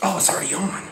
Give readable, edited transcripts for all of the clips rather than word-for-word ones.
Oh, it's already on.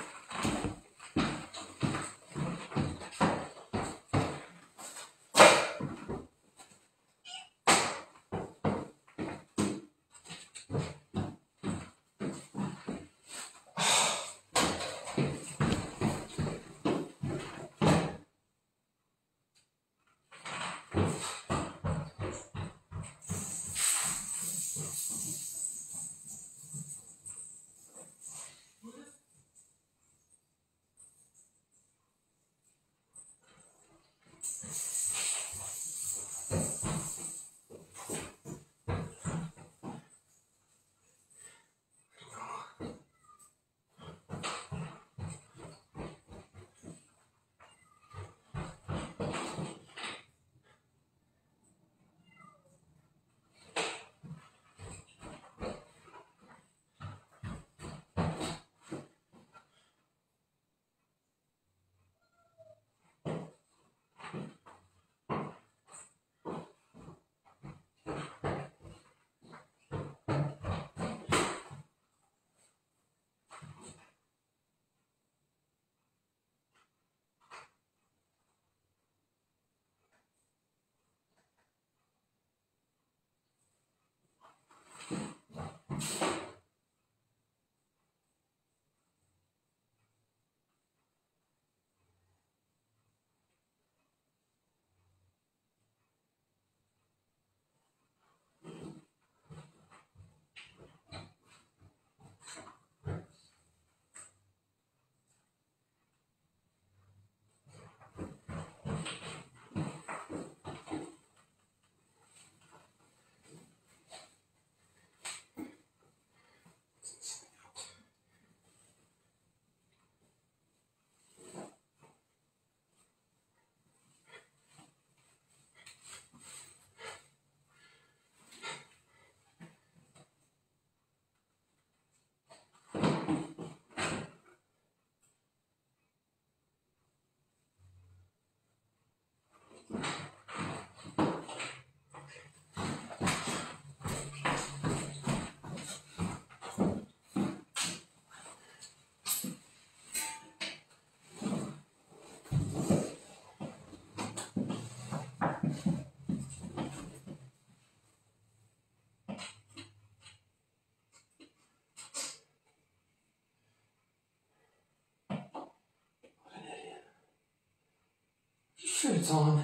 Sure, it's on.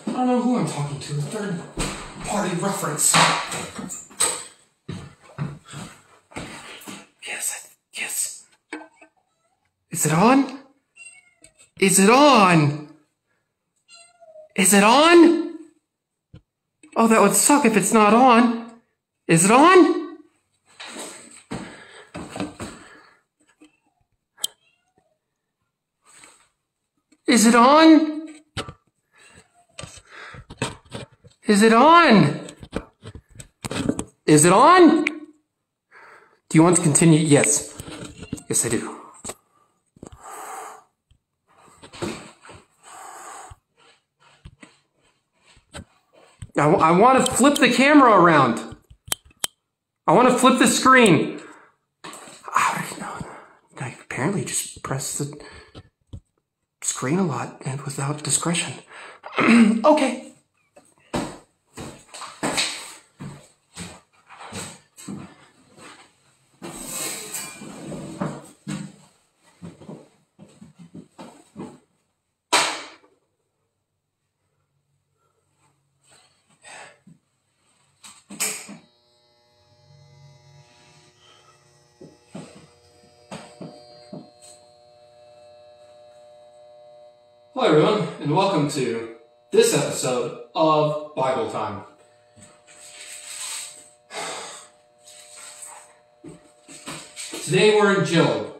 I don't know who I'm talking to. Third party reference. Yes. Is it on? Is it on? Is it on? Oh, that would suck if it's not on. Is it on? Is it on? Is it on? Is it on? Do you want to continue? Yes. Yes, I do. I want to flip the camera around. I want to flip the screen. How did I know? I apparently just press the screen a lot and without discretion. Okay. Hello everyone, and welcome to this episode of Bible Time. Today we're in Job.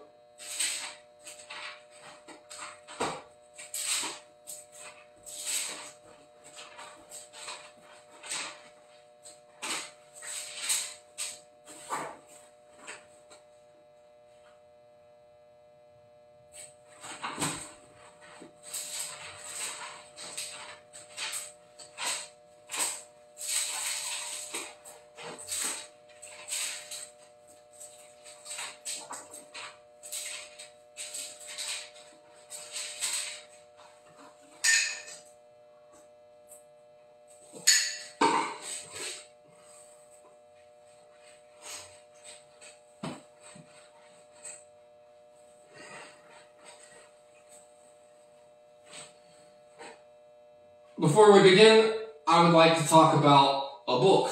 before we begin, I would like to talk about a book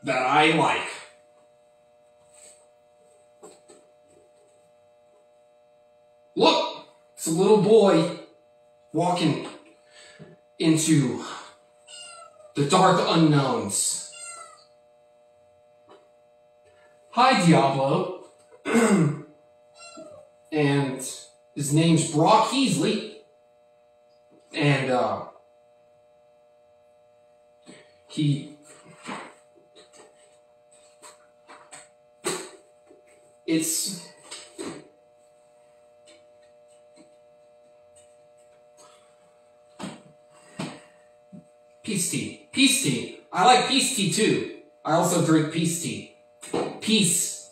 that I like. Look, it's a little boy walking into the dark unknowns. Hi, Diablo. And his name's Brock Heasley. And, it's peace tea. Peace tea. I like peace tea too. I also drink peace tea. Peace.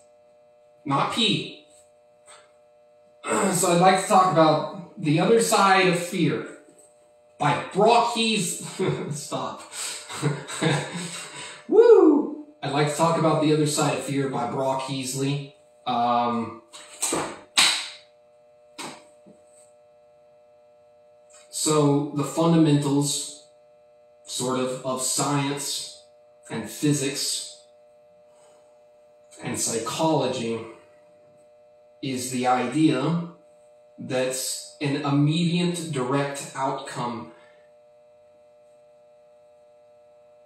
Not pee. So I'd like to talk about The Other Side of Fear by Brock Heasley. Stop. Woo! I'd like to talk about The Other Side of Fear by Brock Heasley. So the fundamentals, sort of science and physics and psychology is the idea that an immediate direct outcome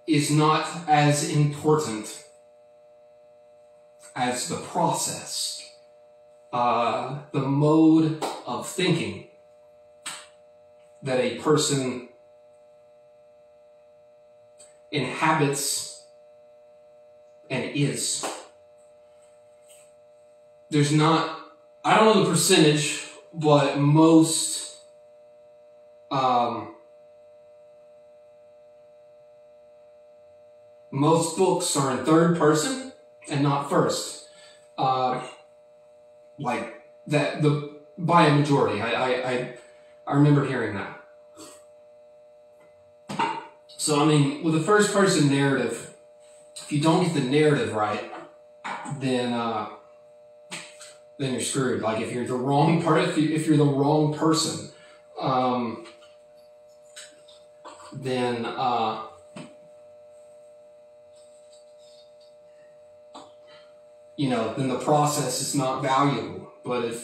is not as important as the process, the mode of thinking that a person inhabits and is. There's not, I don't know the percentage, but most books are in third person and not first. Like that, by a majority. I remember hearing that. So I mean, with a first person narrative, if you don't get the narrative right, then you're screwed. Like if you're the wrong if you're the wrong person, then then the process is not valuable. But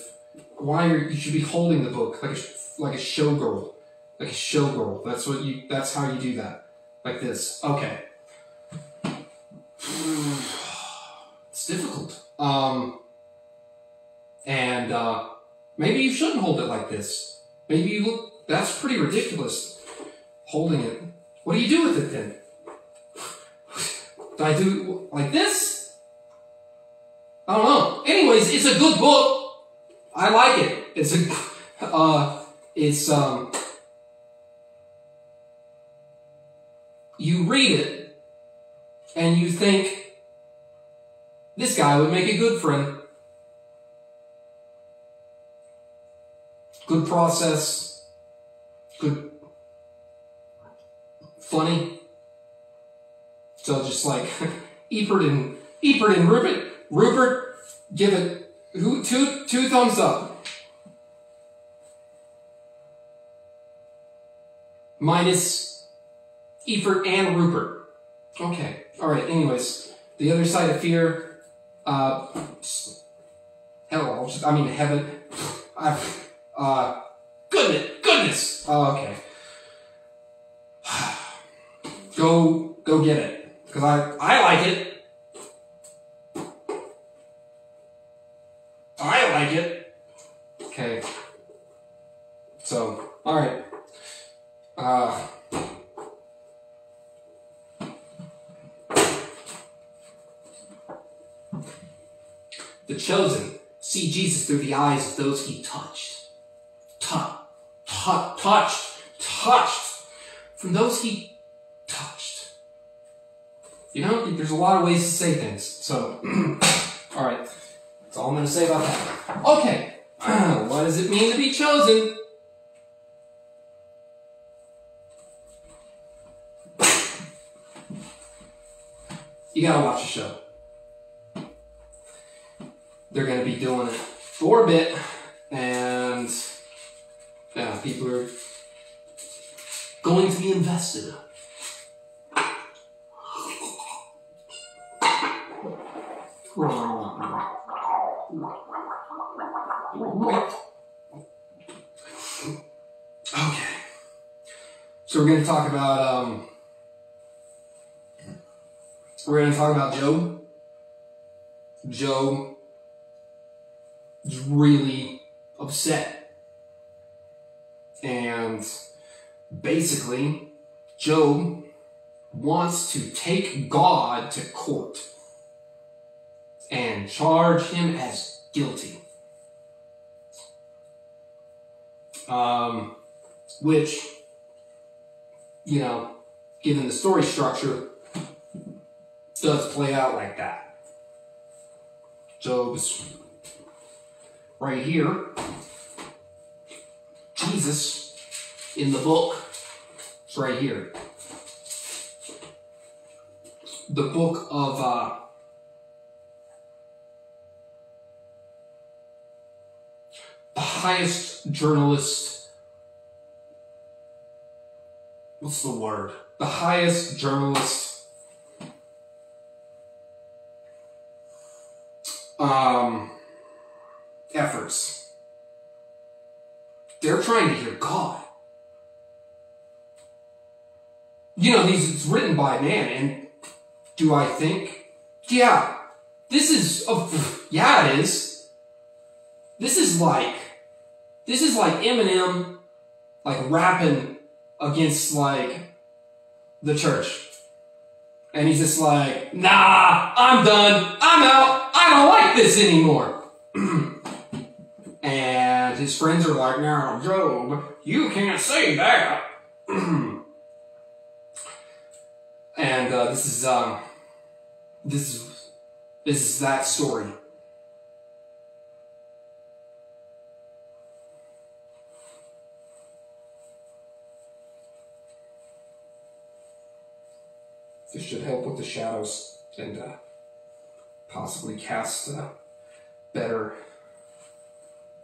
you should be holding the book like a showgirl, That's how you do that, like this. Okay. It's difficult. And maybe you shouldn't hold it like this. Maybe that's pretty ridiculous, holding it. What do you do with it then? Do I do like this? I don't know. Anyways, it's a good book. I like it. You read it and you think, this guy would make a good friend. Good process, good, funny. So just like Ebert and Rupert, give it two thumbs up. Minus Ebert and Rupert. Okay, all right. Anyways, The Other Side of Fear. Heaven. Goodness. Oh, okay. Go get it, because I like it. I like it. Okay. So, all right. The chosen see Jesus through the eyes of those he touched. Touched. From those he touched. There's a lot of ways to say things. So, alright. That's all I'm going to say about that. Okay. What does it mean to be chosen? You gotta watch the show. They're going to be doing it for a bit, and yeah, people are going to be invested. Okay. So we're going to talk about Job. Job is really upset. And basically, Job wants to take God to court and charge him as guilty. Which, you know, given the story structure, does play out like that. Job's right here. Jesus in the book is right here. The book of the highest journalist. What's the word? The highest journalist efforts. They're trying to hear God. You know, it's written by man, and do I think? Yeah, this is, yeah, it is. This is like Eminem, like rapping against like the church. And he's just like, nah, I'm done. I'm out. I don't like this anymore. And his friends are like, now, Job, you can't say that. And this is that story. This should help with the shadows and possibly cast a better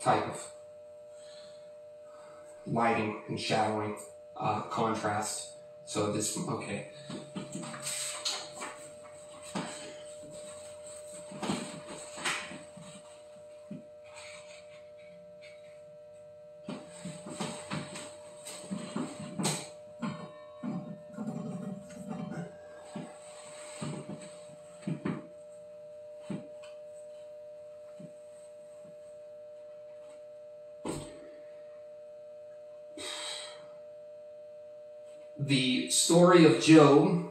type of lighting and shadowing contrast. So this, okay. The story of Job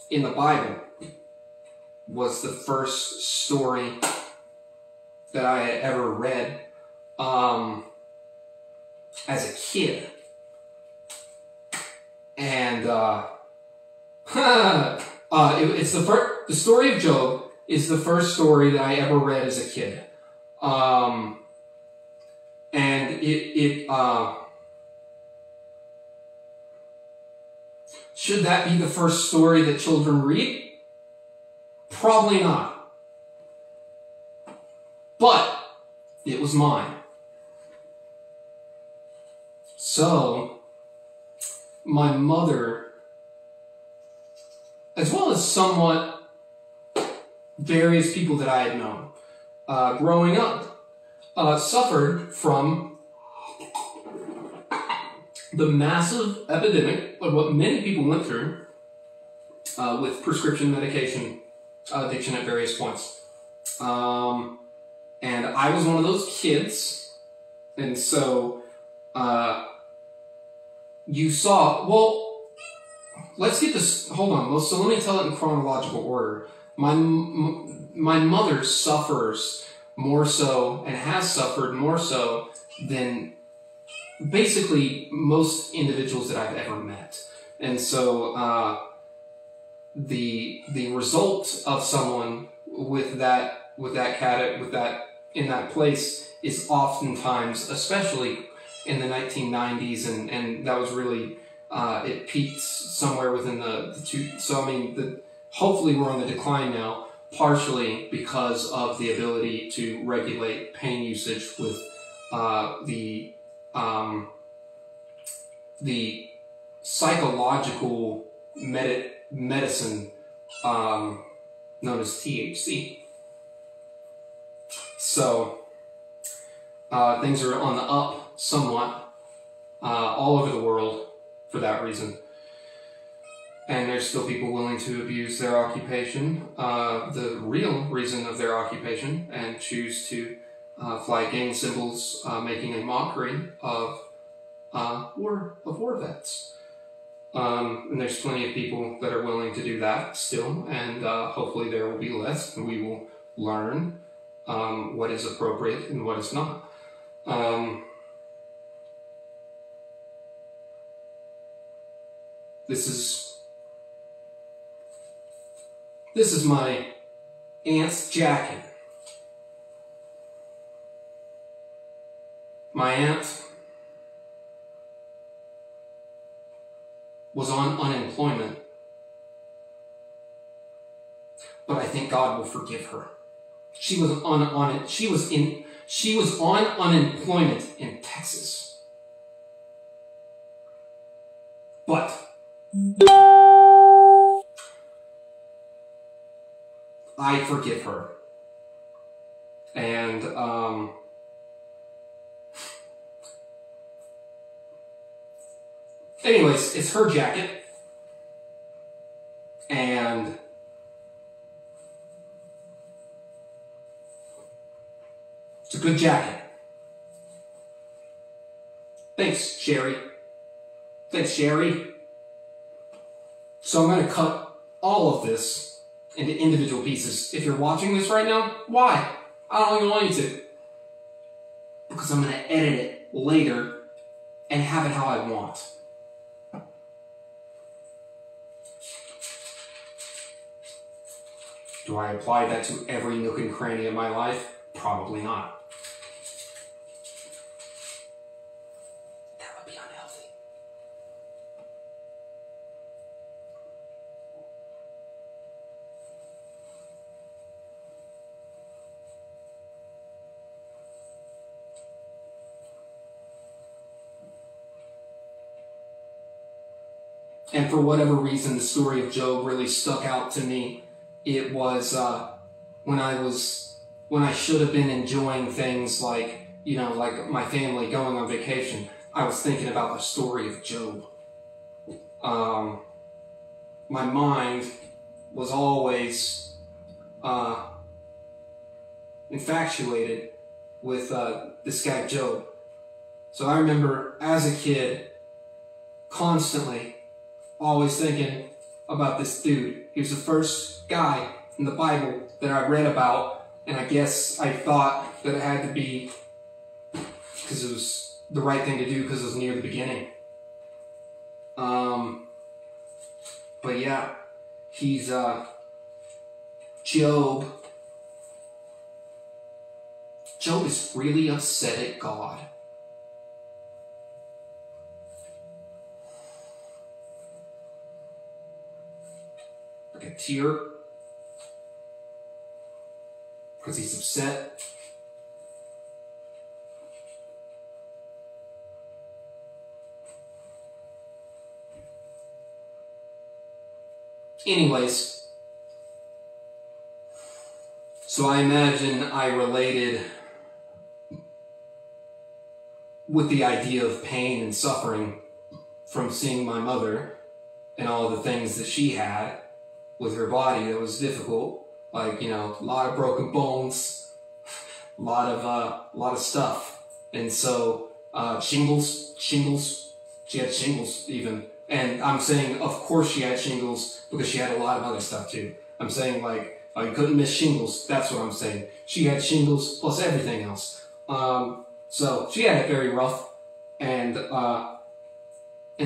in the Bible was the first story that I had ever read as a kid. And it's the story of Job is the first story that I ever read as a kid. And should that be the first story that children read? Probably not. But it was mine. So, my mother, as well as somewhat various people that I had known, growing up, suffered from the massive epidemic of what many people went through with prescription medication addiction at various points. And I was one of those kids. And so you saw, well, let's get this, hold on. So let me tell it in chronological order. My mother suffers more so and has suffered more so than basically most individuals that I've ever met. And so the result of someone with that in that place is oftentimes, especially in the 1990s, and that was really it peaked somewhere within the two. So I mean, hopefully we're on the decline now, partially because of the ability to regulate pain usage with the the psychological medicine known as THC. So things are on the up somewhat all over the world for that reason. And there's still people willing to abuse their occupation, the real reason of their occupation, and choose to fly gang symbols, making a mockery of war vets. And there's plenty of people that are willing to do that still, and hopefully there will be less, and we will learn what is appropriate and what is not. This is my aunt's jacket. My aunt was on unemployment, but I think God will forgive her. She was on unemployment in Texas, but I forgive her. And anyways, it's her jacket, and it's a good jacket. Thanks, Sherry. Thanks, Sherry. So I'm going to cut all of this into individual pieces. If you're watching this right now, why? I don't even want you to. Because I'm going to edit it later and have it how I want. Do I apply that to every nook and cranny of my life? Probably not. That would be unhealthy. And for whatever reason, the story of Job really stuck out to me. It was when I should have been enjoying things like, like my family going on vacation. I was thinking about the story of Job. My mind was always infatuated with this guy Job. So I remember as a kid constantly always thinking about this dude. He was the first guy in the Bible that I read about, and I guess I thought that it had to be because it was the right thing to do because it was near the beginning. But yeah, he's Job. Job is really upset at God. Like a tear. Because he's upset. Anyways, so I imagine I related with the idea of pain and suffering from seeing my mother and all the things that she had with her body that was difficult. Like, a lot of broken bones, a lot of stuff. And so, shingles, she had shingles even. And I'm saying, of course she had shingles because she had a lot of other stuff too. I'm saying like, you couldn't miss shingles. That's what I'm saying. She had shingles plus everything else. So she had it very rough. And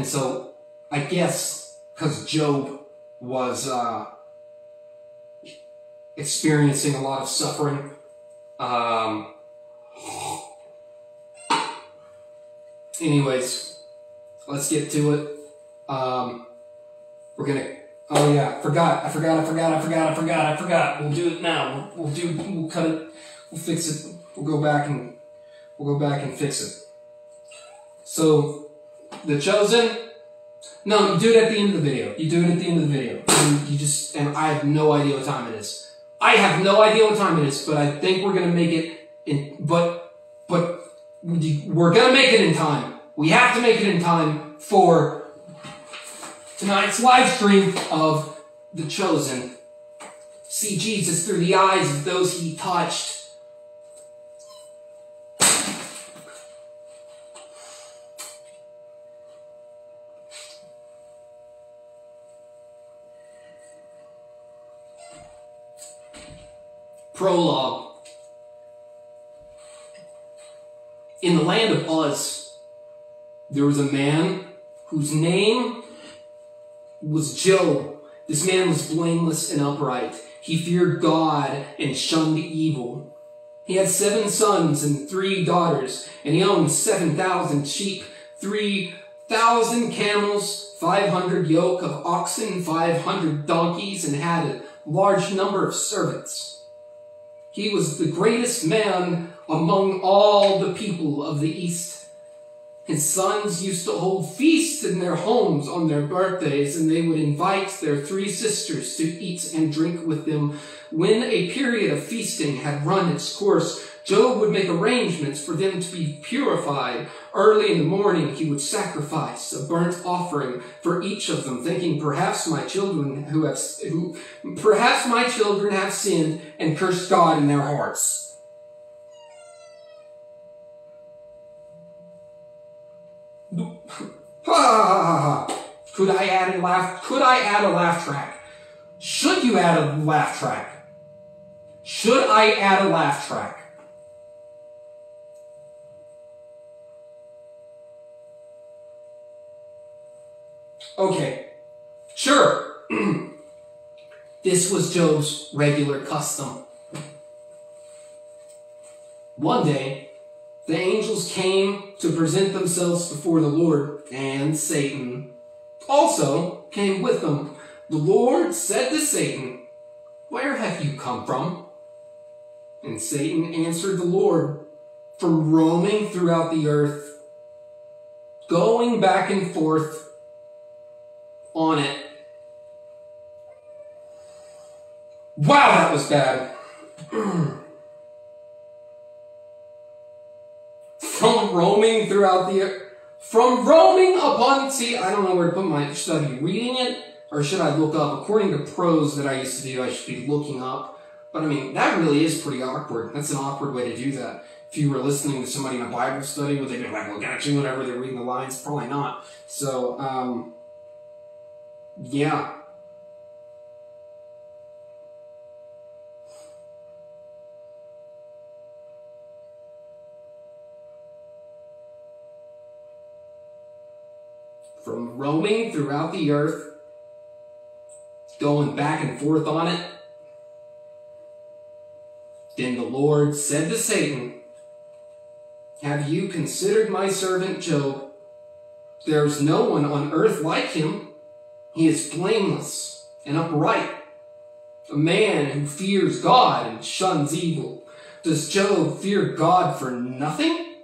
so I guess because Job was, experiencing a lot of suffering. Anyways, let's get to it. We're gonna. Oh yeah, I forgot. We'll do it now. We'll cut it. We'll fix it. We'll go back and fix it. So The Chosen? No, you do it at the end of the video. You do it at the end of the video. And I have no idea what time it is. I have no idea what time it is, but I think we're gonna make it but we're gonna make it in time. We have to make it in time for tonight's live stream of The Chosen. See Jesus through the eyes of those he touched. Prologue. In the land of Uz, there was a man whose name was Job. This man was blameless and upright. He feared God and shunned evil. He had 7 sons and 3 daughters, and he owned 7,000 sheep, 3,000 camels, 500 yoke of oxen, 500 donkeys, and had a large number of servants. He was the greatest man among all the people of the East. His sons used to hold feasts in their homes on their birthdays, and they would invite their 3 sisters to eat and drink with them. When a period of feasting had run its course, Job would make arrangements for them to be purified. Early in the morning, he would sacrifice a burnt offering for each of them, thinking, perhaps my children have sinned and cursed God in their hearts. Could I add a laugh track? Should you add a laugh track? Should I add a laugh track? Okay, sure. This was Job's regular custom. One day, the angels came to present themselves before the Lord, and Satan also came with them. The Lord said to Satan, "Where have you come from?" And Satan answered the Lord, "From roaming throughout the earth, going back and forth on it." Wow, that was bad. From roaming throughout the earth. From roaming upon, see, I don't know where to put my, should I be reading it? Or should I look up? According to prose that I used to do, I should be looking up. But I mean, that really is pretty awkward. That's an awkward way to do that. If you were listening to somebody in a Bible study, would they be like, look at you, whatever, they're reading the lines? Probably not. So, yeah. From roaming throughout the earth, going back and forth on it. Then the Lord said to Satan, "Have you considered my servant Job? There is no one on earth like him. He is blameless and upright, a man who fears God and shuns evil. Does Job fear God for nothing?"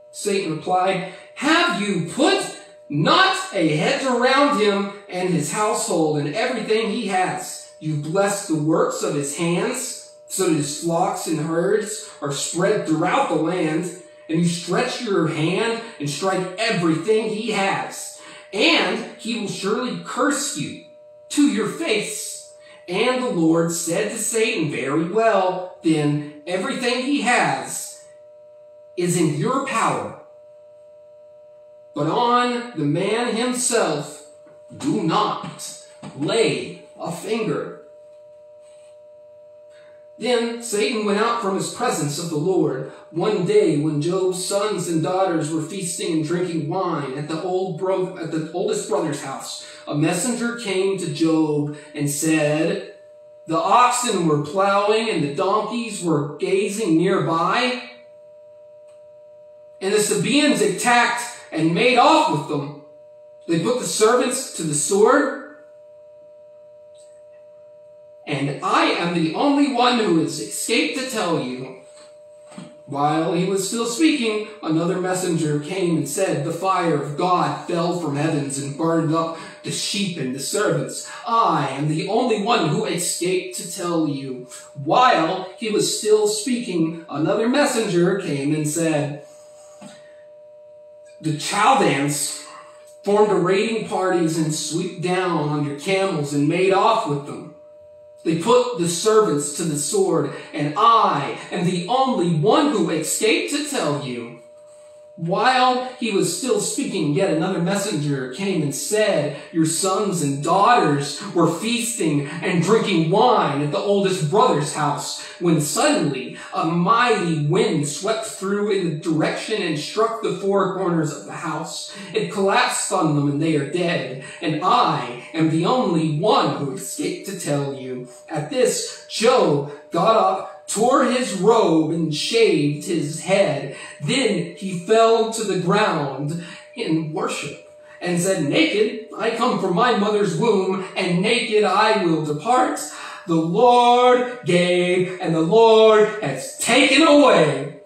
Satan replied, "Have you put not a hedge around him and his household and everything he has? You bless the works of his hands, so that his flocks and herds are spread throughout the land, and you stretch your hand and strike everything he has. And he will surely curse you to your face." And the Lord said to Satan, "Very well, then everything he has is in your power. But on the man himself, do not lay a finger." Then Satan went out from his presence of the Lord. One day, when Job's sons and daughters were feasting and drinking wine at the oldest brother's house, a messenger came to Job and said, "The oxen were plowing and the donkeys were grazing nearby, and the Sabaeans attacked and made off with them. They put the servants to the sword, and I am the only one who has escaped to tell you. While he was still speaking, another messenger came and said, "The fire of God fell from heavens and burned up the sheep and the servants. I am the only one who escaped to tell you." While he was still speaking, another messenger came and said, "The Chaldeans formed raiding parties and swooped down on your camels and made off with them. They put the servants to the sword, and I am the only one who escaped to tell you." While he was still speaking, yet another messenger came and said, "Your sons and daughters were feasting and drinking wine at the oldest brother's house, when suddenly a mighty wind swept through in the direction and struck the four corners of the house. It collapsed on them, and they are dead. And I am the only one who escaped to tell you." At this, Job got up, tore his robe, and shaved his head. Then he fell to the ground in worship and said, "Naked I come from my mother's womb, and naked I will depart. The Lord gave, and the Lord has taken away.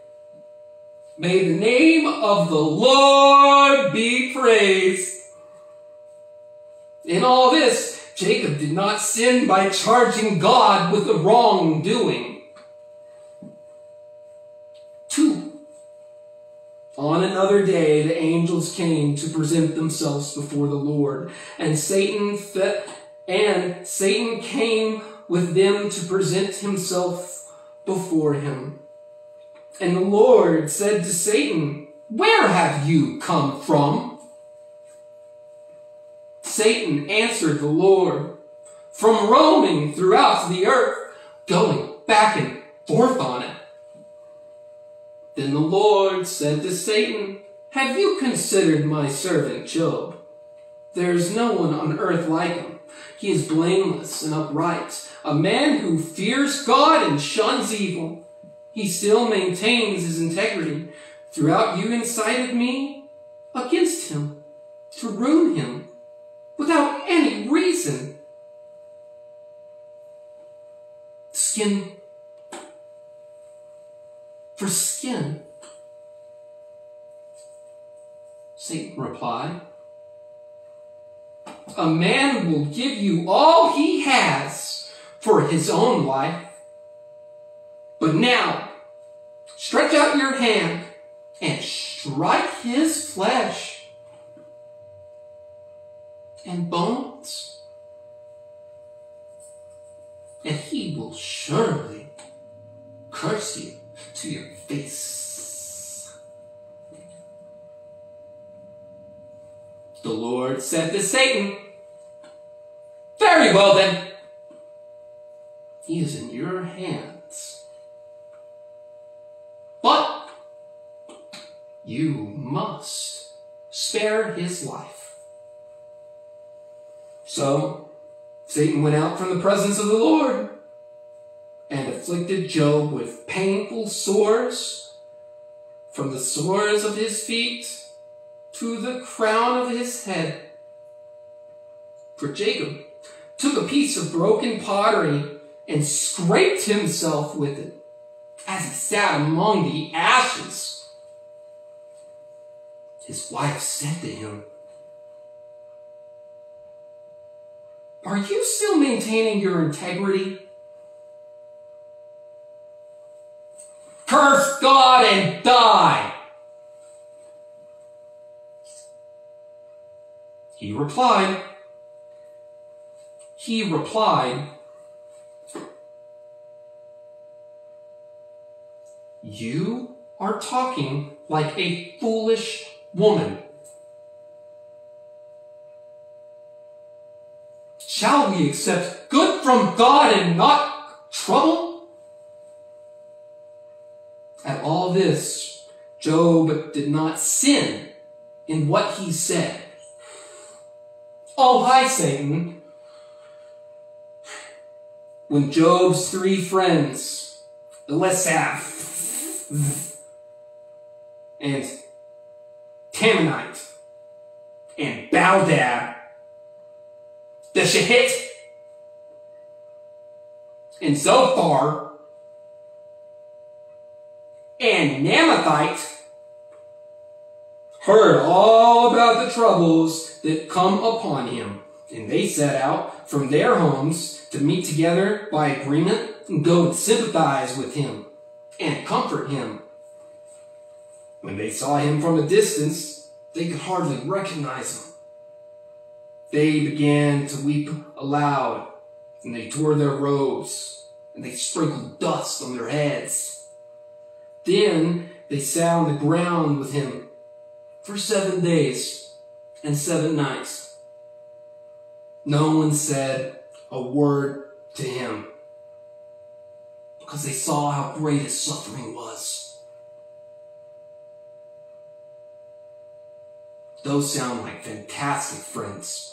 May the name of the Lord be praised." In all this, Jacob did not sin by charging God with the wrongdoing. 2. On another day, the angels came to present themselves before the Lord, and Satan came with them to present himself before him. And the Lord said to Satan, "Where have you come from?" Satan answered the Lord, "From roaming throughout the earth, going back and forth on it." Then the Lord said to Satan, "Have you considered my servant Job? There is no one on earth like him. He is blameless and upright, a man who fears God and shuns evil. He still maintains his integrity. Throughout you incited me against him, to ruin him, without any reason." Skin for skin, Satan replied. "A man will give you all he has for his own life. But now, stretch out your hand and strike his flesh and bones, and he will surely curse you to your face." The Lord said to Satan, "Very well then, he is in your hands. But you must spare his life." So Satan went out from the presence of the Lord and afflicted Job with painful sores, from the soles of his feet to the crown of his head. For Jacob took a piece of broken pottery and scraped himself with it as he sat among the ashes. His wife said to him, "Are you still maintaining your integrity? Curse God and die." He replied, "You are talking like a foolish woman. Shall we accept good from God and not trouble?" At all this, Job did not sin in what he said. "Oh, hi, Satan." When Job's 3 friends, Elisaph and Temanite and Baldad, the Shahit and Zophar and Namathite heard all about the troubles that come upon him, and they set out from their homes to meet together by agreement and go and sympathize with him and comfort him. When they saw him from a distance, they could hardly recognize him. They began to weep aloud, and they tore their robes, and they sprinkled dust on their heads. Then they sat on the ground with him for 7 days and 7 nights. No one said a word to him, because they saw how great his suffering was. Those sound like fantastic friends.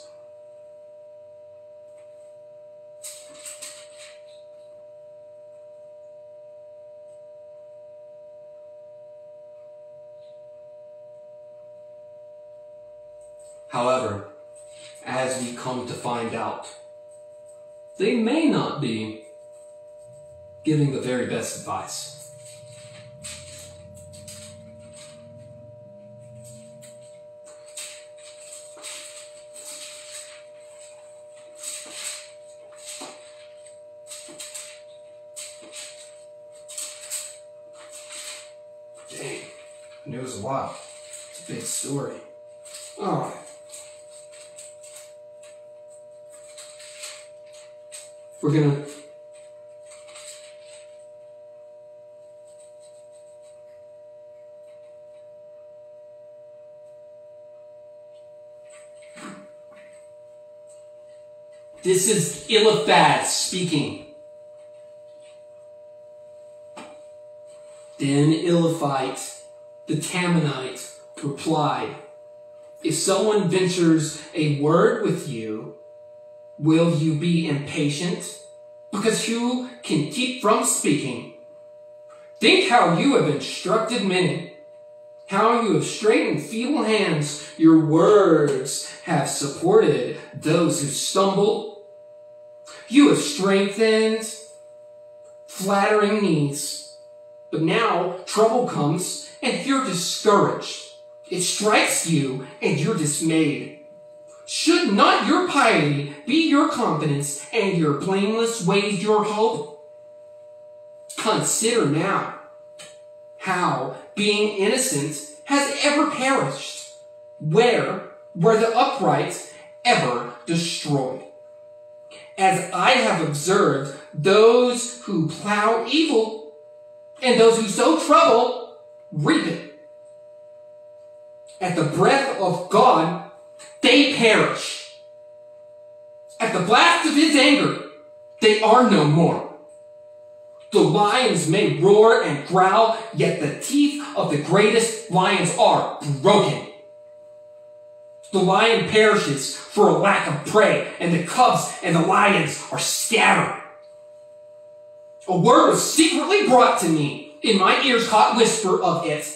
However, as we come to find out, they may not be giving the very best advice. Dang, news a lot. It's a big story. All right. We're gonna This is Eliphaz speaking. Then Eliphite, the Temanite, replied, "If someone ventures a word with you, will you be impatient? Because who can keep from speaking? Think how you have instructed many, how you have straightened feeble hands. Your words have supported those who stumble. You have strengthened flattering knees. But now trouble comes and you're discouraged. It strikes you and you're dismayed. Should not your piety be your confidence and your blameless ways your hope? Consider now how being innocent has ever perished, where were the upright ever destroyed? As I have observed, those who plow evil and those who sow trouble reap it. At the breath of God, they perish. At the blast of his anger, they are no more. The lions may roar and growl, yet the teeth of the greatest lions are broken. The lion perishes for a lack of prey, and the cubs and the lions are scattered. A word was secretly brought to me. In my ears caught whisper of it.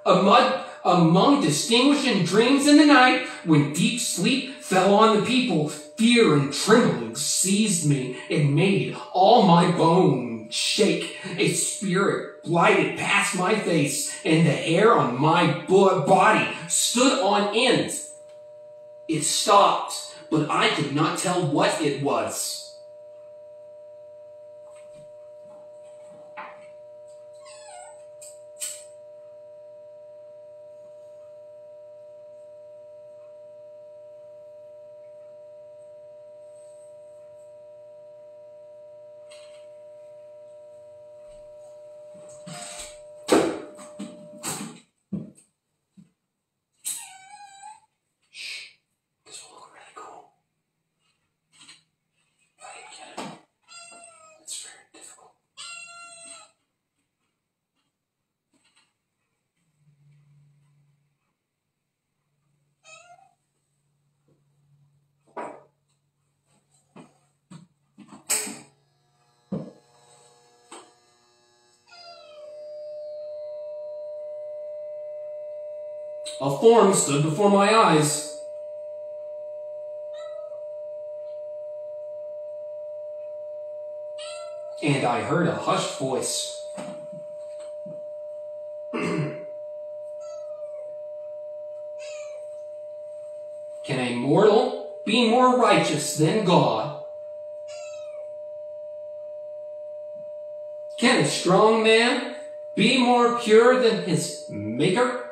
Among distinguishing dreams in the night, when deep sleep fell on the people, fear and trembling seized me and made all my bones shake. A spirit glided past my face, and the hair on my body stood on end. It stopped, but I could not tell what it was. A form stood before my eyes. And I heard a hushed voice. Can a mortal be more righteous than God? Can a strong man be more pure than his Maker?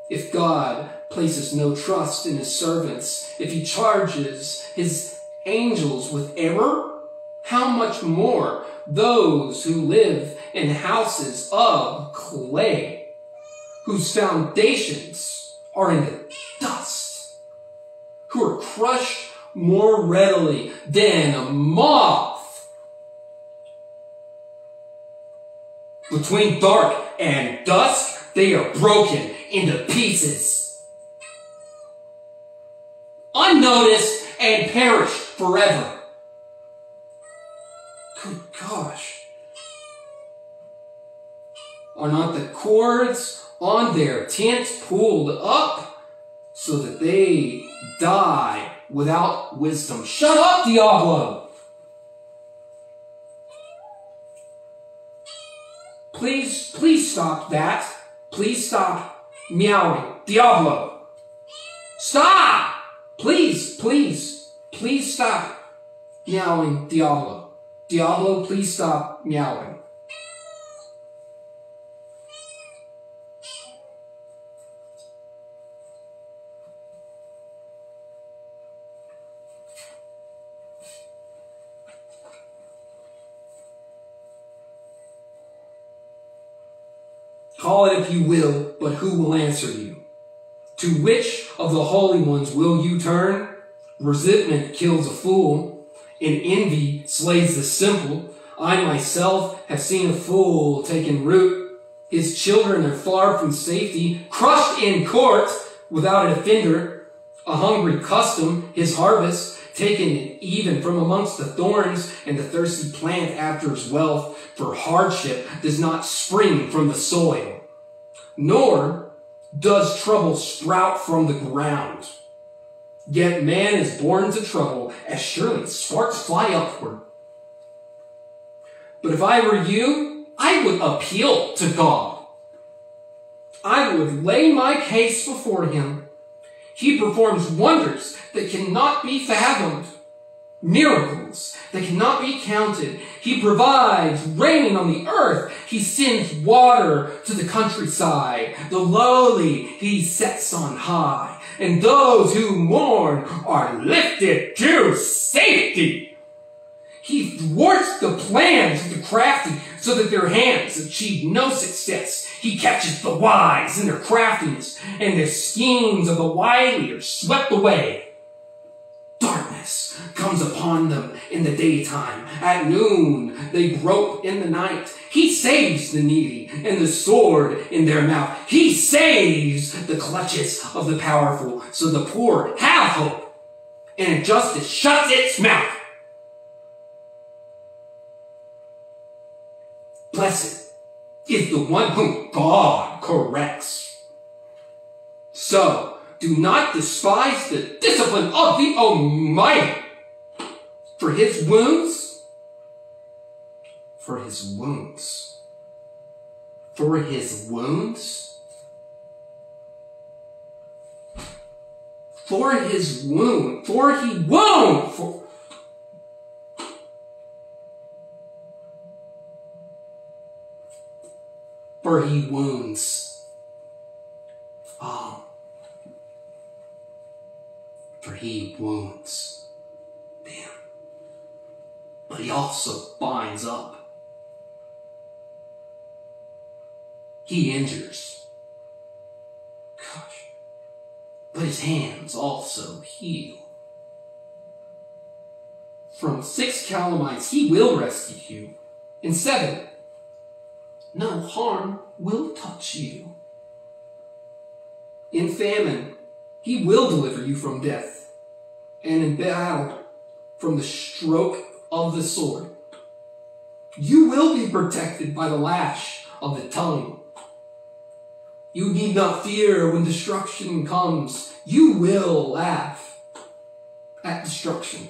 If God places no trust in his servants, if he charges his angels with error, how much more those who live in houses of clay, whose foundations are in the dust, who are crushed more readily than a moth. Between dark and dusk, they are broken into pieces, unnoticed and perish forever. Good gosh. Are not the cords on their tents pulled up so that they die without wisdom? Shut up, Diablo! Please stop that. Please stop meowing. Diablo! Stop! Please stop meowing, Diablo. Diablo, please stop meowing. Call it if you will, but who will answer you? To which of the holy ones will you turn? Resentment kills a fool, and envy slays the simple. I myself have seen a fool taken root. His children are far from safety, crushed in court without a defender. A hungry custom, his harvest, taken even from amongst the thorns, and the thirsty plant after his wealth, for hardship does not spring from the soil, nor does trouble sprout from the ground. Yet man is born to trouble, as surely sparks fly upward. But if I were you, I would appeal to God. I would lay my case before him. He performs wonders that cannot be fathomed, miracles that cannot be counted. He provides rain on the earth. He sends water to the countryside. The lowly he sets on high, and those who mourn are lifted to safety. He thwarts the plans of the crafty so that their hands achieve no success. He catches the wise in their craftiness, and the schemes of the wily are swept away. Darkness comes upon them in the daytime. At noon they grope in the night. He saves the needy and the sword in their mouth. He saves the clutches of the powerful, so the poor have hope, and justice shuts its mouth. Blessed is the one whom God corrects. So, do not despise the discipline of the Almighty. For his wounds, for his wounds, for his wounds, for his wound, for he wound, for he wounds. Oh. For he wounds. Damn. But he also binds up. He injures. Gosh. But his hands also heal. From 6 calamities he will rescue you. In 7, no harm will touch you. In famine, he will deliver you from death, and in battle, from the stroke of the sword. You will be protected by the lash of the tongue. You need not fear when destruction comes. You will laugh at destruction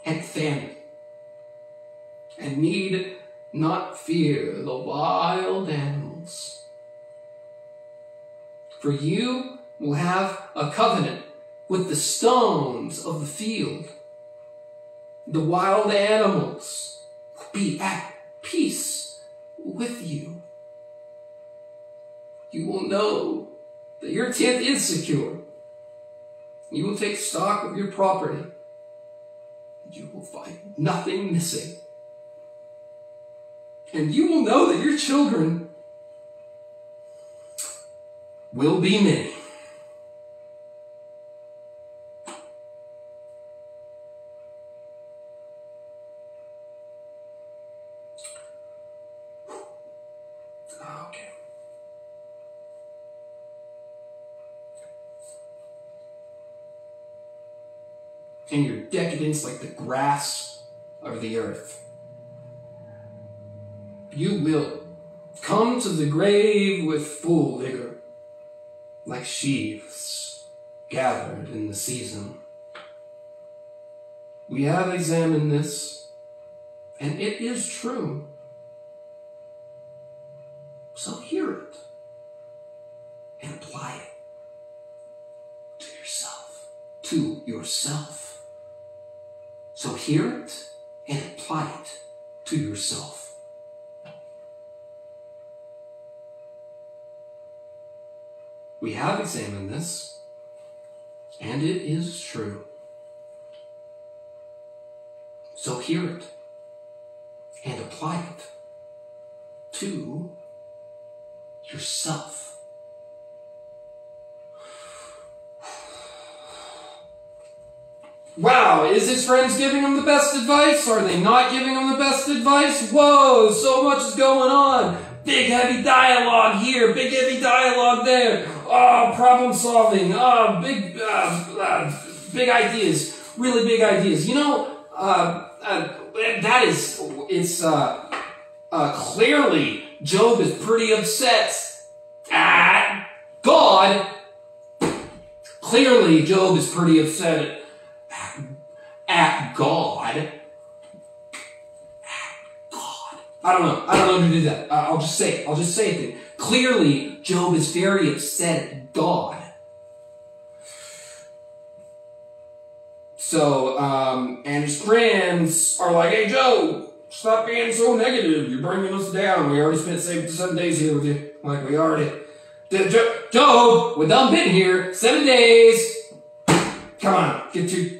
and famine, and need not fear the wild animals. For you will have a covenant with the stones of the field. The wild animals will be at peace with you. You will know that your tent is secure. You will take stock of your property. You will find nothing missing. And you will know that your children will be many. Okay. And your decadence like the grass of the earth. You will come to the grave with full vigor, like sheaves gathered in the season. We have examined this, and it is true. So hear it and apply it to yourself. To yourself. So hear it and apply it to yourself. We have examined this, and it is true. So hear it and apply it to yourself. Wow, is his friends giving him the best advice? Are they not giving him the best advice? Whoa, so much is going on. Big heavy dialogue here, big heavy dialogue there. Oh, problem solving. Oh, big ideas. Really big ideas. You know, clearly Job is pretty upset at God. Clearly Job is pretty upset at God. I don't know who did that. I'll just say it then. Clearly, Job is very upset at God. So, and his friends are like, hey, Job, stop being so negative. You're bringing us down. We already spent 7 days here with you. Like, we already... Job, we're done been here. 7 days. Come on, get your,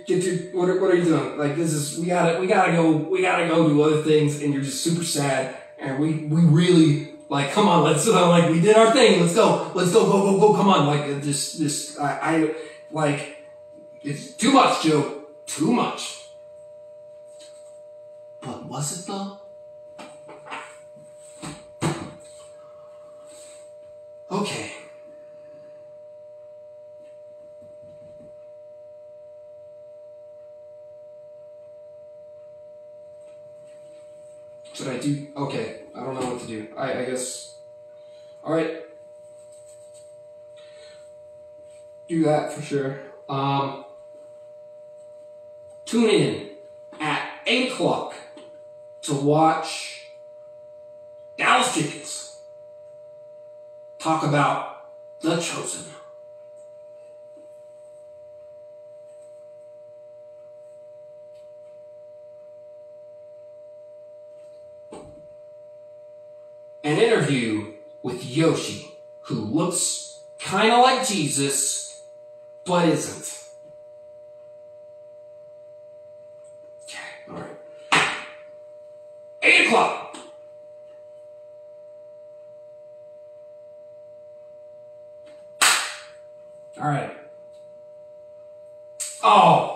what are you doing? Like, this is, we gotta go do other things, and you're just super sad, and we really, like, come on, let's, like, we did our thing, let's go, go, come on, like, like, it's too much, Joe, too much. But was it, though? Okay. Should I do? Okay, I don't know what to do. I guess. Alright. Do that for sure. Tune in at 8 o'clock to watch Dallas Jenkins talk about The Chosen. An interview with Yoshi, who looks kind of like Jesus, but isn't. Okay, alright. 8 o'clock. Alright. Oh!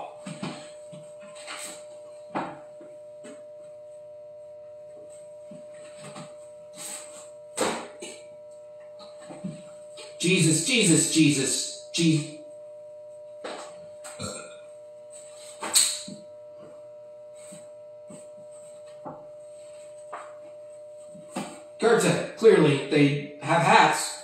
Jesus. Goethe, clearly, they have hats.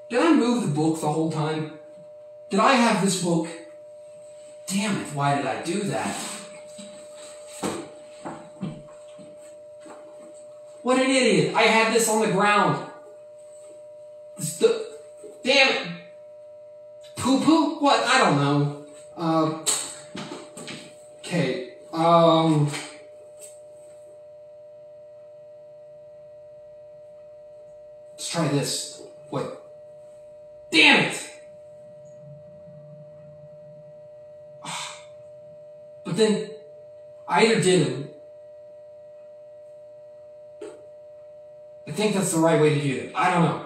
Did I move the book the whole time? Did I have this book? Damn it, why did I do that? What an idiot. I had this on the ground. Damn it. Poo-poo? What? I don't know. Okay. Let's try this. Wait. Damn it! But then, I either didn't. I think that's the right way to do it. I don't know.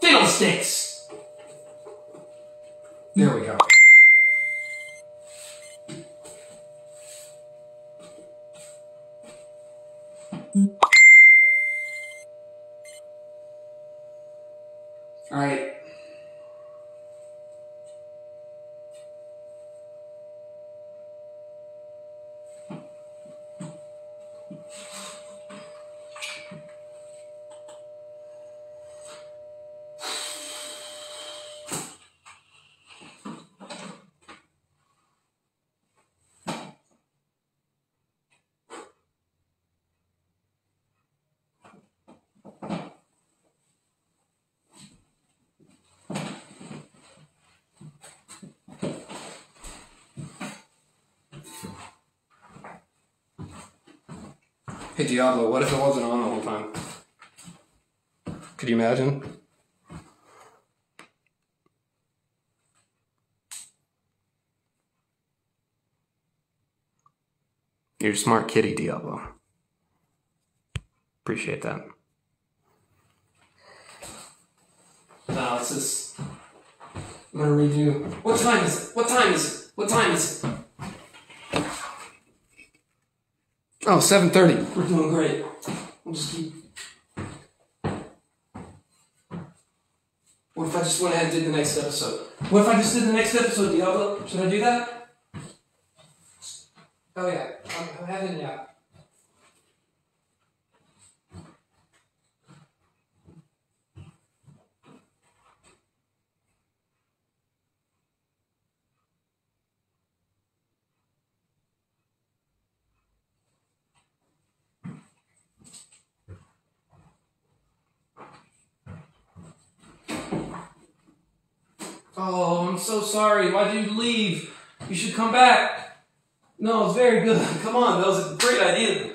Fiddlesticks! There we go. All right. Hey Diablo, what if it wasn't on the whole time? Could you imagine? You're a smart kitty, Diablo. Appreciate that. Now it's just... I'm gonna redo... What time is it? What time is it? What time is it? Oh, 7:30. We're doing great. We'll just keep... What if I just went ahead and did the next episode? What if I just did the next episode, Diablo? Should I do that? Oh yeah, I'm having, yeah. Oh, I'm so sorry. Why did you leave? You should come back. No, it's very good. Come on, that was a great idea.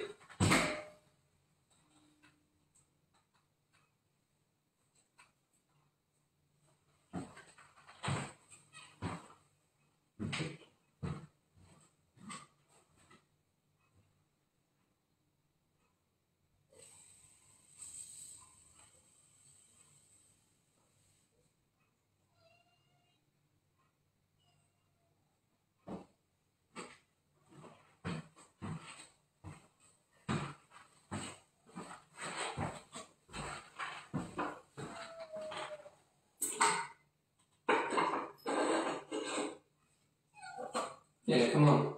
Yeah, come on.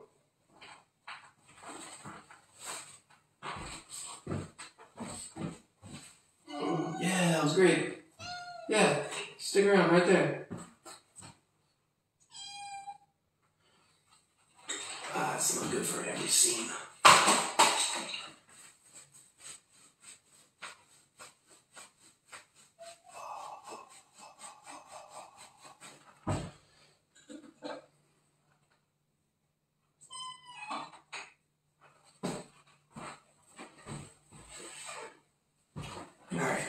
Yeah, that was great. Yeah, stick around right there. That's not good for every scene. Alright.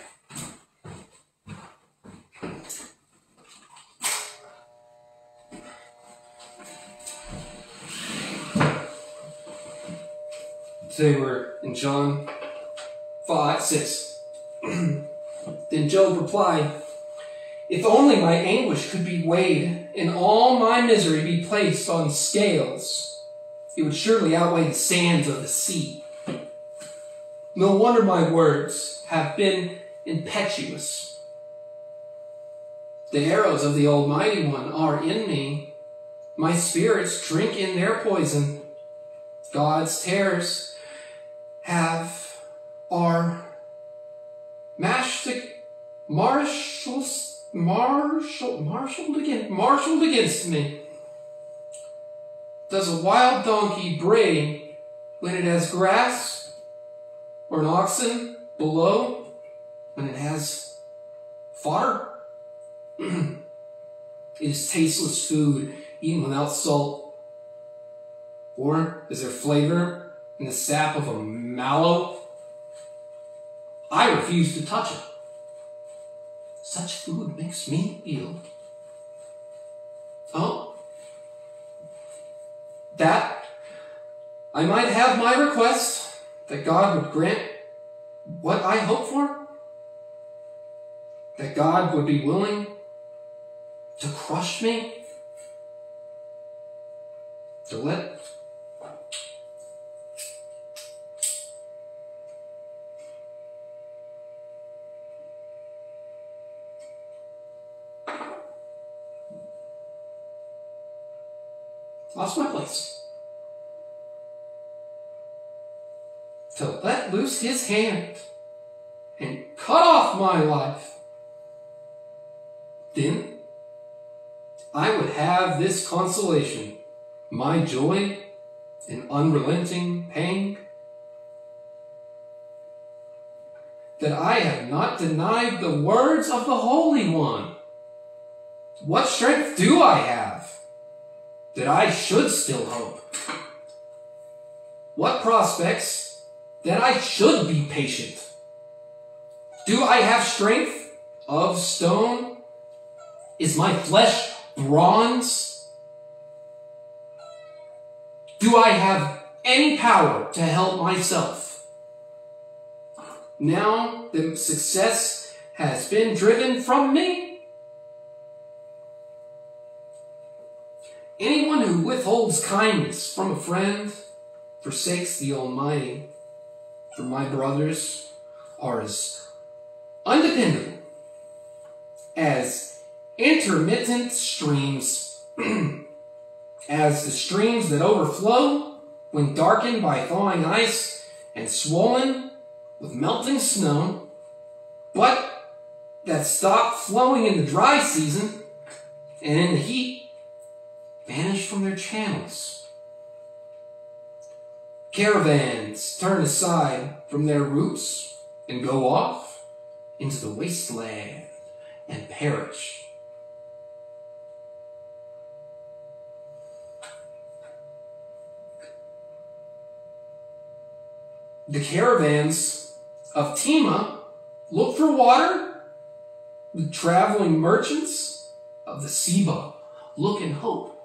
Today we're in John 5:6. Then Job replied, "If only my anguish could be weighed and all my misery be placed on scales, it would surely outweigh the sands of the sea. No wonder my words have been impetuous. The arrows of the Almighty One are in me. My spirits drink in their poison. God's terrors are marshaled against me. Does a wild donkey bray when it has grass, or an oxen below when it has fodder? It is tasteless food eaten without salt. Or is there flavor in the sap of a mallow? I refuse to touch it. Such food makes me ill. Oh, that I might have my request, that God would grant what I hope for, that God would be willing to crush me, to let lost my place. To let loose his hand and cut off my life. Then I would have this consolation, my joy in unrelenting pain, that I have not denied the words of the Holy One. What strength do I have that I should still hope? What prospects that I should be patient? Do I have strength of stone? Is my flesh bronze? Do I have any power to help myself? Now that success has been driven from me, anyone who withholds kindness from a friend forsakes the Almighty. For my brothers are as undependable as intermittent streams, as the streams that overflow when darkened by thawing ice and swollen with melting snow, but that stop flowing in the dry season and in the heat vanish from their channels. Caravans turn aside from their routes and go off into the wasteland and perish. The caravans of Tema look for water. The traveling merchants of the Seba look and hope.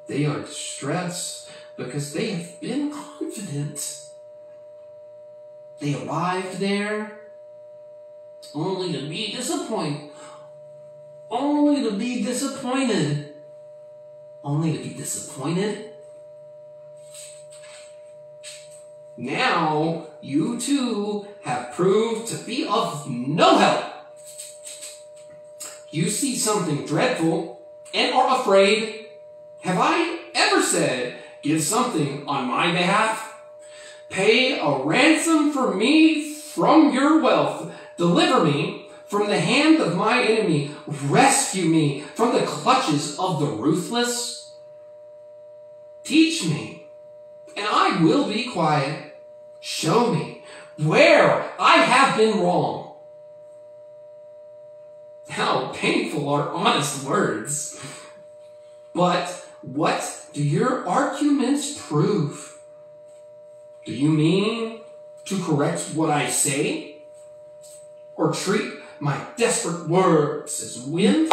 They are distressed because they have been confident. They arrived there only to be disappointed. Only to be disappointed. Only to be disappointed. Now, you too have proved to be of no help. You see something dreadful and are afraid. Have I ever said, give something on my behalf? Pay a ransom for me from your wealth. Deliver me from the hand of my enemy. Rescue me from the clutches of the ruthless. Teach me, and I will be quiet. Show me where I have been wrong. How painful are honest words. But what do your arguments prove? Do you mean to correct what I say? Or treat my desperate words as wind?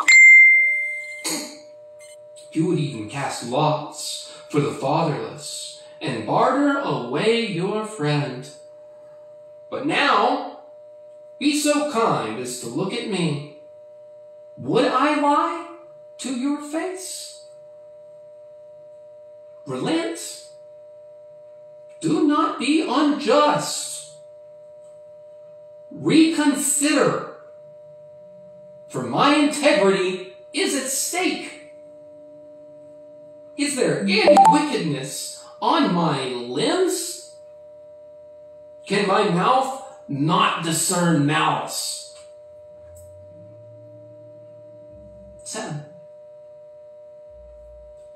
You would even cast lots for the fatherless and barter away your friend. But now, be so kind as to look at me. Would I lie to your face? Relent. Do not be unjust. Reconsider. For my integrity is at stake. Is there any wickedness on my limbs? Can my mouth not discern malice? 7.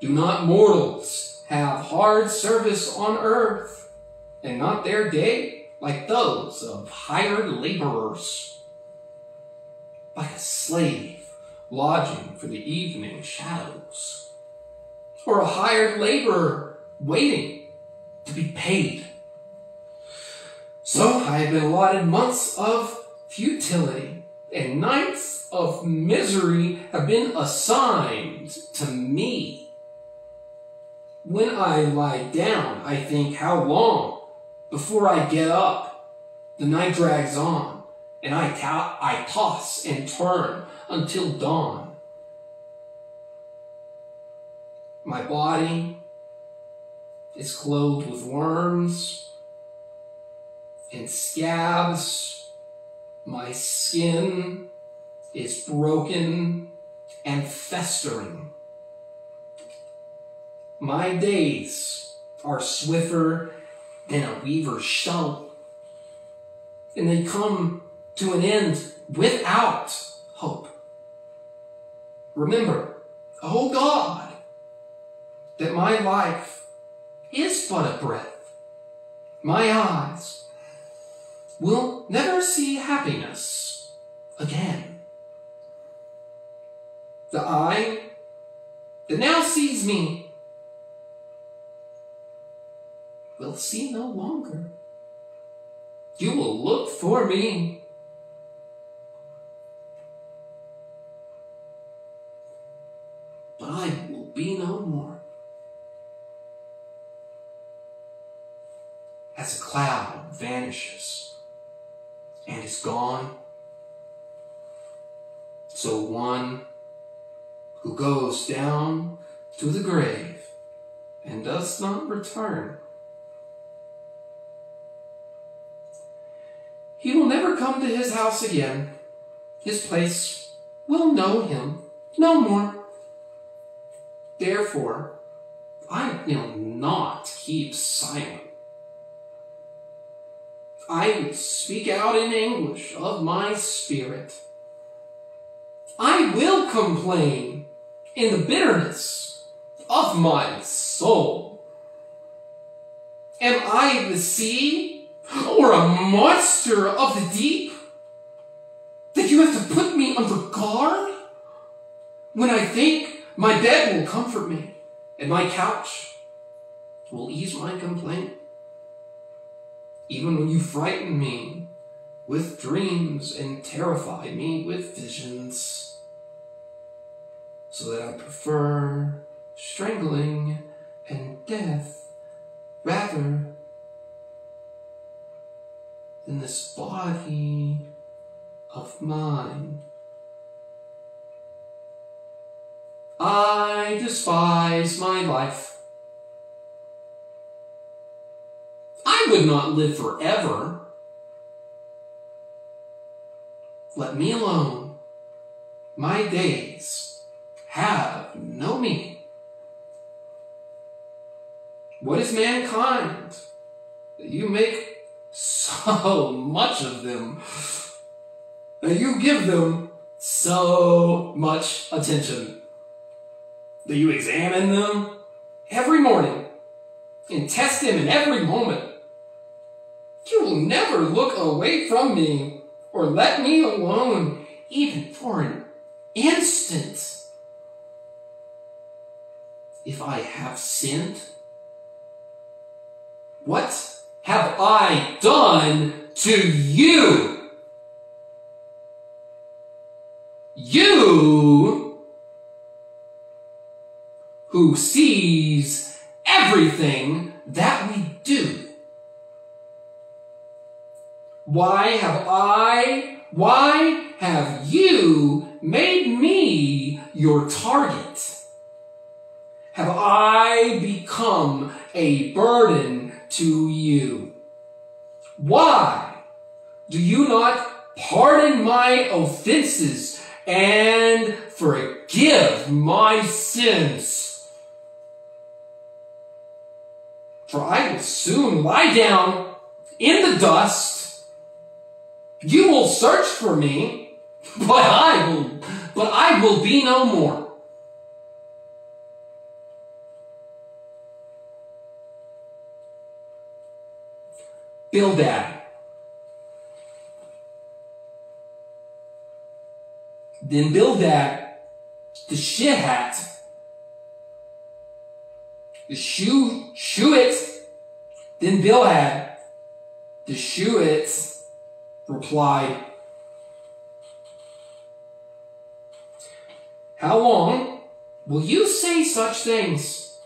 Do not mortals have hard service on earth, and not their day like those of hired laborers, like a slave lodging for the evening shadows, or a hired laborer waiting to be paid. So I have been allotted months of futility, and nights of misery have been assigned to me. When I lie down, I think how long before I get up. The night drags on, and I toss and turn until dawn. My body is clothed with worms and scabs. My skin is broken and festering. My days are swifter than a weaver's shuttle, and they come to an end without hope. Remember, O God, that my life is but a breath. My eyes will never see happiness again. The eye that now sees me will see no longer. You will look for me. But I will be no more. As a cloud vanishes and is gone, so one who goes down to the grave and does not return, he will never come to his house again. His place will know him no more. Therefore, I will not keep silent. I will speak out in anguish of my spirit. I will complain in the bitterness of my soul. Am I the sea or a monster of the deep that you have to put me under guard? When I think my bed will comfort me and my couch will ease my complaint. Even when you frighten me with dreams and terrify me with visions, so that I prefer strangling and death rather than this body of mine. I despise my life. I would not live forever. Let me alone. My days have no meaning. What is mankind that you make so much of them, that you give them so much attention, that you examine them every morning and test them in every moment? You will never look away from me or let me alone even for an instant. If I have sinned, what have I done to you? You who sees everything that we do. Why have you made me your target? Have I become a burden to you? Why do you not pardon my offenses and forgive my sins? For I will soon lie down in the dust. You will search for me, but but I will be no more. Bildad. Then Bildad, the Shihat, the Shuhit, then Bilhad, the Shuhit, replied, "How long will you say such things?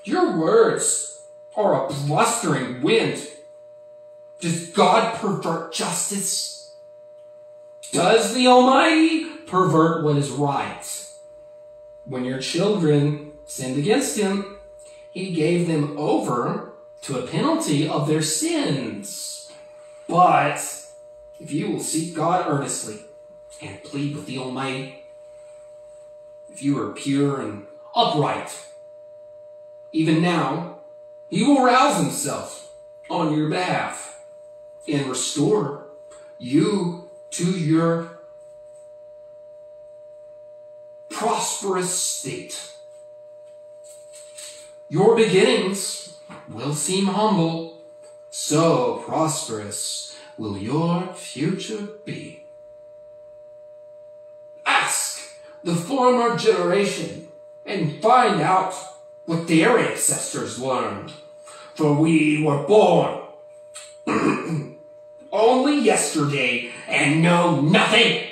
Your words are a blustering wind. Does God pervert justice? Does the Almighty pervert what is right? When your children sinned against him, he gave them over to a penalty of their sins. But if you will seek God earnestly and plead with the Almighty, if you are pure and upright, even now, he will rouse himself on your behalf and restore you to your prosperous state. Your beginnings will seem humble, so prosperous will your future be. Ask the former generation and find out what their ancestors learned, for we were born only yesterday and know nothing.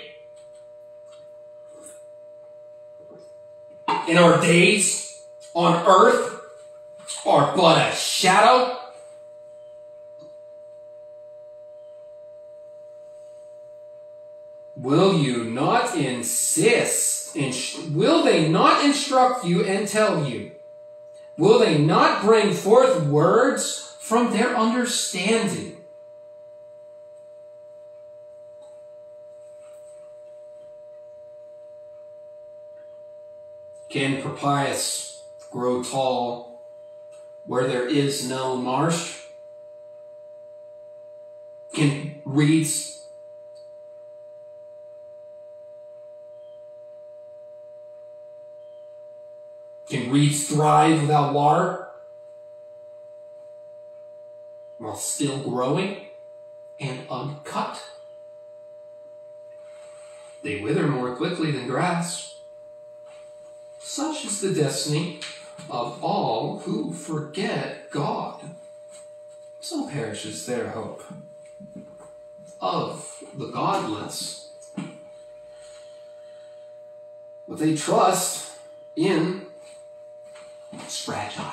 And our days on earth are but a shadow. Will you not insist? Will they not instruct you and tell you? Will they not bring forth words from their understanding? Can papyrus grow tall where there is no marsh? Can reeds thrive without water while still growing and uncut? They wither more quickly than grass. Such is the destiny of all who forget God. So perishes their hope. Of the godless, what they trust in is fragile.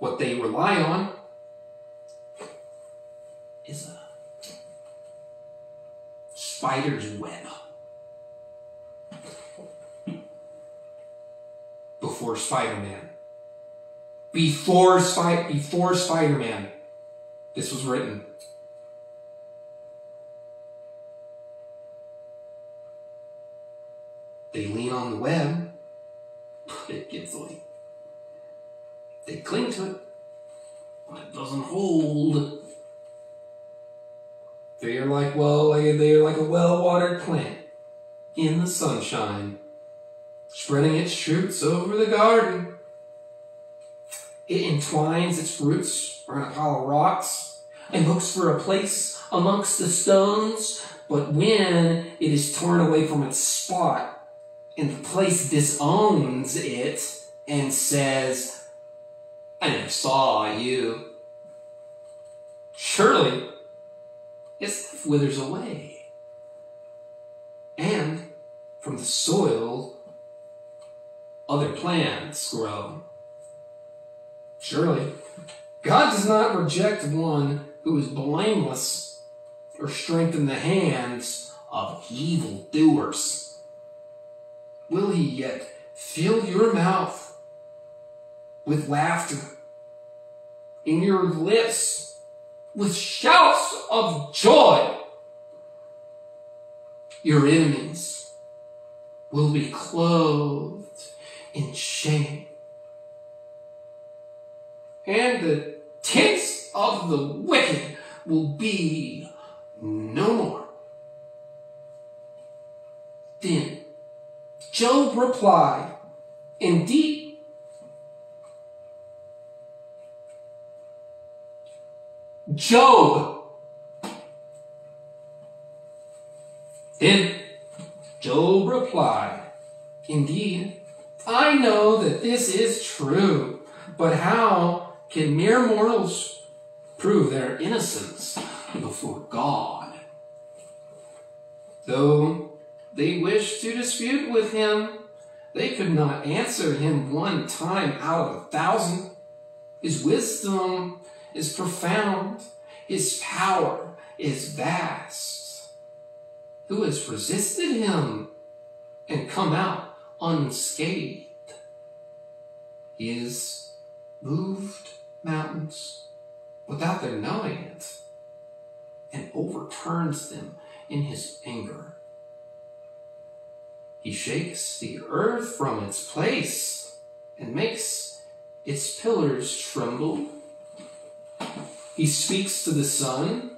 What they rely on is a spider's web. Before Spider-Man. Before Spider-Man, this was written. They lean on the web, but it gives way. They cling to it, but it doesn't hold. They are like a well-watered plant in the sunshine, spreading its shoots over the garden. It entwines its roots around a pile of rocks and looks for a place amongst the stones, but when it is torn away from its spot, and the place disowns it and says, "I never saw you," surely its life withers away. And from the soil, other plants grow. Surely, God does not reject one who is blameless or strengthen the hands of evildoers. Will he yet fill your mouth with laughter, in your lips with shouts of joy? Your enemies will be clothed in shame, and the tents of the wicked will be no more. Job replied, indeed, Job. Then Job replied, indeed, I know that this is true, but how can mere mortals prove their innocence before God? Though they wished to dispute with him, they could not answer him one time out of 1,000. His wisdom is profound. His power is vast. Who has resisted him and come out unscathed? He has moved mountains without their knowing it and overturns them in his anger. He shakes the earth from its place and makes its pillars tremble. He speaks to the sun,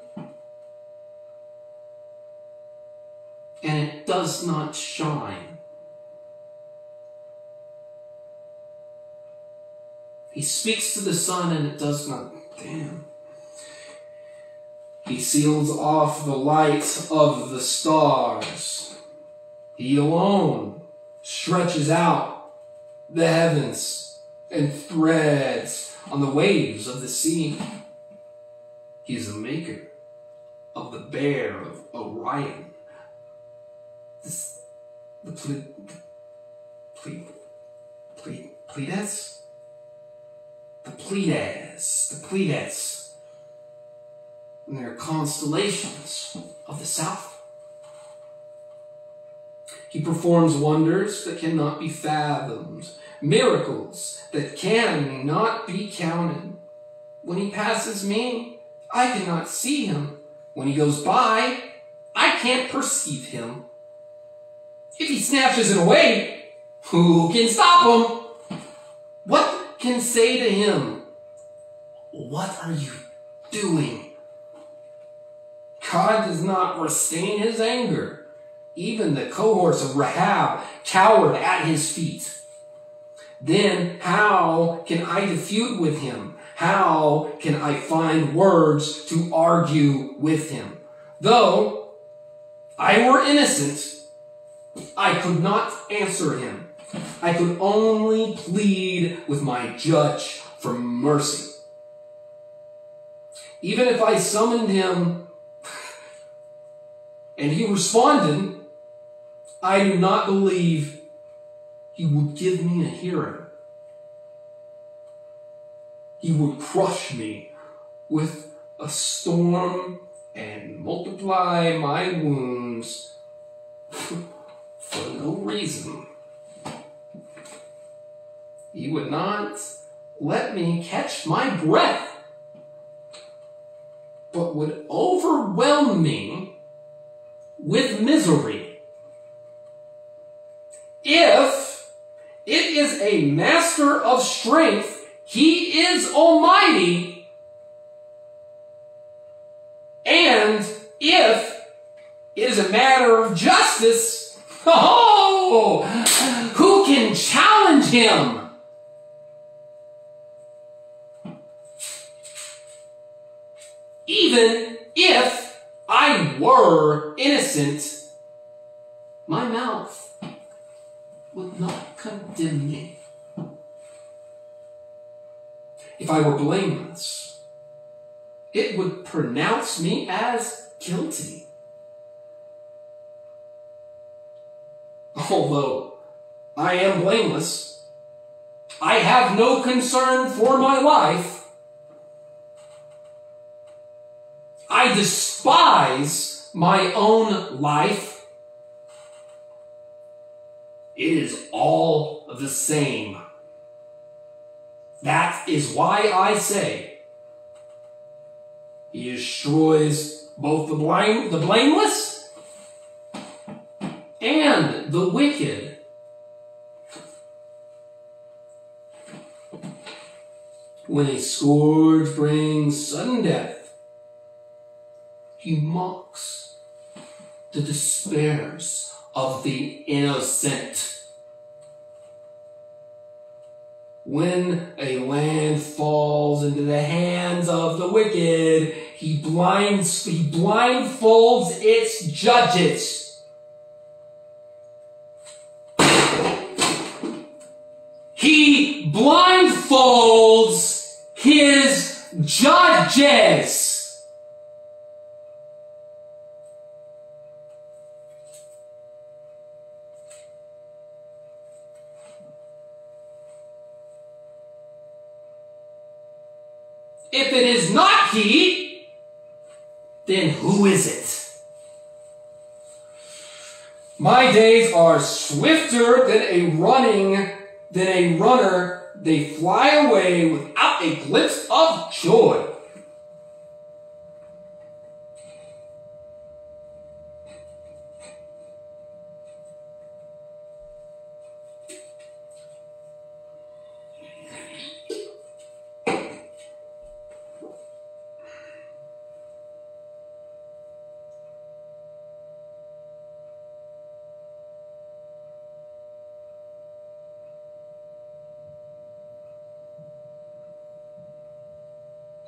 and it does not shine. He speaks to the sun, and it does not. Damn. He seals off the light of the stars. He alone stretches out the heavens and threads on the waves of the sea. He is the maker of the bear of Orion. The Pleiades? The Pleiades. And their constellations of the south. He performs wonders that cannot be fathomed, miracles that cannot be counted. When he passes me, I cannot see him. When he goes by, I can't perceive him. If he snatches it away, who can stop him? What can say to him, what are you doing? God does not restrain his anger. Even the cohorts of Rahab cowered at his feet. Then how can I dispute with him? How can I find words to argue with him? Though I were innocent, I could not answer him. I could only plead with my judge for mercy. Even if I summoned him and he responded, I do not believe he would give me a hearing. He would crush me with a storm and multiply my wounds for no reason. He would not let me catch my breath, but would overwhelm me with misery. If it is a master of strength, he is almighty. And if it is a matter of justice, who can challenge him? Even if I were innocent, my mouth would not condemn me. If I were blameless, it would pronounce me as guilty. Although I am blameless, I have no concern for my life. I despise my own life. It is all the same. That is why I say, he destroys both the blameless and the wicked. When a scourge brings sudden death, he mocks the despairs of the innocent. when a land falls into the hands of the wicked, he blindfolds its judges. He blindfolds his judges. If it is not he, then who is it? My days are swifter than a runner. They fly away without a glimpse of joy.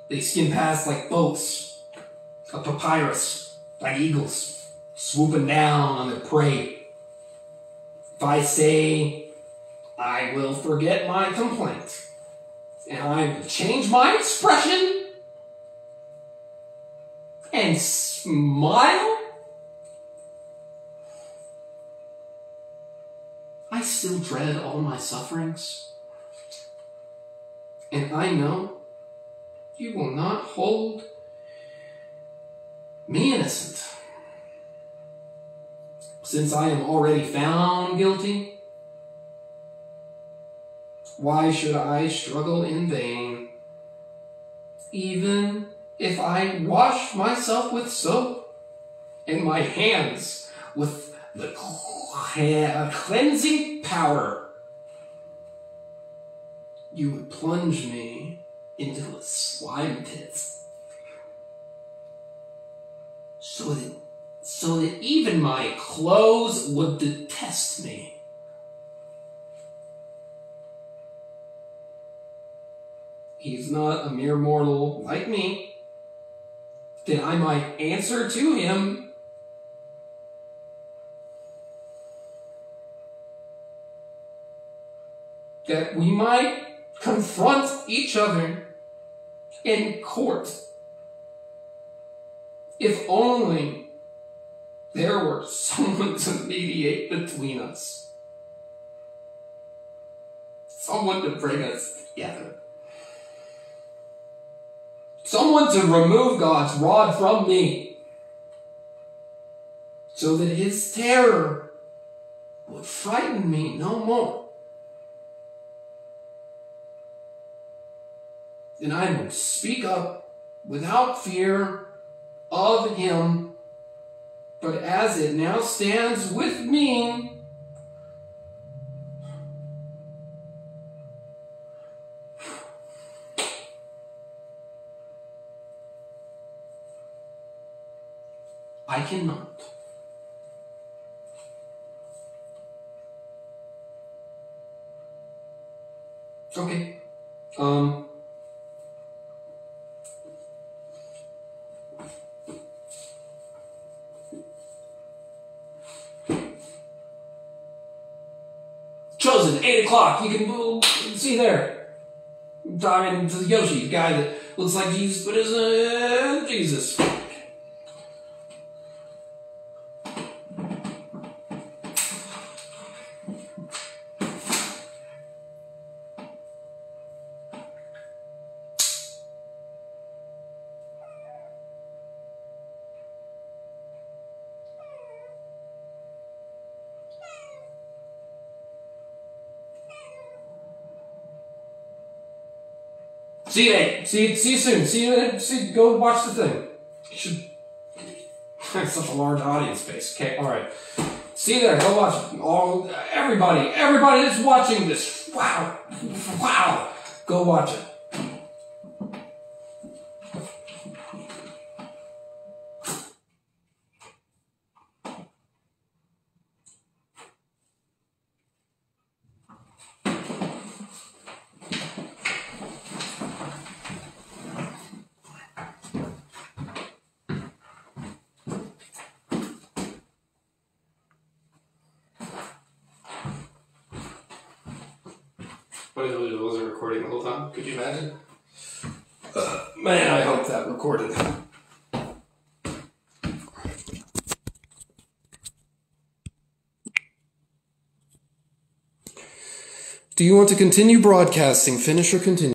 They skim past like boats of papyrus, like eagles, swooping down on their prey. If I say, I will forget my complaint, and I will change my expression and smile, I still dread all my sufferings, and I know you will not hold me innocent. Since I am already found guilty, why should I struggle in vain? Even if I wash myself with soap and my hands with the cleansing power, you would plunge me into the slime pits, so that even my clothes would detest me. He's not a mere mortal like me, that I might answer to him. That we might confront each other in court. If only there were someone to mediate between us. Someone to bring us together. Someone to remove God's rod from me, so that his terror would frighten me no more. Then I would speak up without fear of him. But as it now stands with me, I cannot. Okay. Chosen, 8 o'clock. You can see there. I'm talking to Yoshi, the guy that looks like Jesus, but isn't Jesus. See you soon. Go watch the thing. You should. It's such a large audience space. Okay, all right. See you there. Go watch it. Everybody that's watching this. Wow. Go watch it. What if it wasn't recording the whole time? Could you imagine? Man, I hope that recorded. Do you want to continue broadcasting? Finish or continue?